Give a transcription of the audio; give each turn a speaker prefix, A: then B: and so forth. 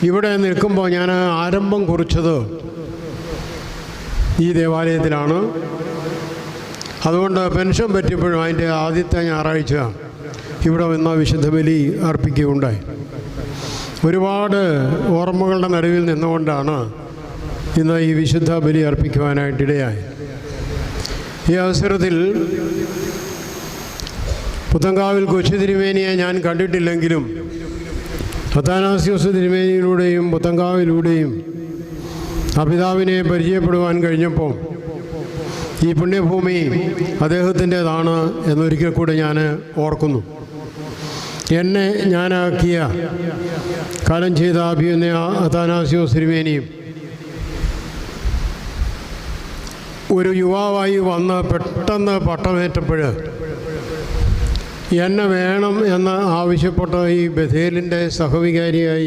A: ഇവിടെ നിൽക്കുമ്പോൾ ഞാൻ ആരംഭം കുറിച്ചത് ഈ ദേവാലയത്തിലാണ്. അതുകൊണ്ട് പെൻഷൻ പറ്റിയപ്പോഴും അതിൻ്റെ ആദ്യത്തെ ഞായറാഴ്ച ഇവിടെ വന്ന വിശുദ്ധ ബലി അർപ്പിക്കുകയുണ്ടായി. ഒരുപാട് ഓർമ്മകളുടെ നടുവിൽ നിന്നുകൊണ്ടാണ് ഇന്ന് ഈ വിശുദ്ധ ബലി അർപ്പിക്കുവാനായിട്ടിടയായി. ഈ അവസരത്തിൽ പുത്തങ്കാവിൽ കൊച്ചു തിരുമേനിയെ ഞാൻ കണ്ടിട്ടില്ലെങ്കിലും അത്താനാസ്യോസ് തിരുമേനിയിലൂടെയും പുത്തങ്കാവിലൂടെയും ആ പിതാവിനെ പരിചയപ്പെടുവാൻ കഴിഞ്ഞപ്പോൾ ഈ പുണ്യഭൂമി അദ്ദേഹത്തിൻ്റേതാണ് എന്നൊരിക്കൽ കൂടെ ഞാൻ ഓർക്കുന്നു. എന്നെ ഞാനാക്കിയ കാലം ചെയ്ത അഭിനയ അത്താനാസ്യോസ് തിരുമേനിയും ഒരു യുവാവായി വന്ന് പെട്ടെന്ന് പട്ടമേറ്റപ്പോൾ എന്നെ വേണം എന്ന് ആവശ്യപ്പെട്ട ഈ ബഥേലിൻ്റെ സഹവികാരിയായി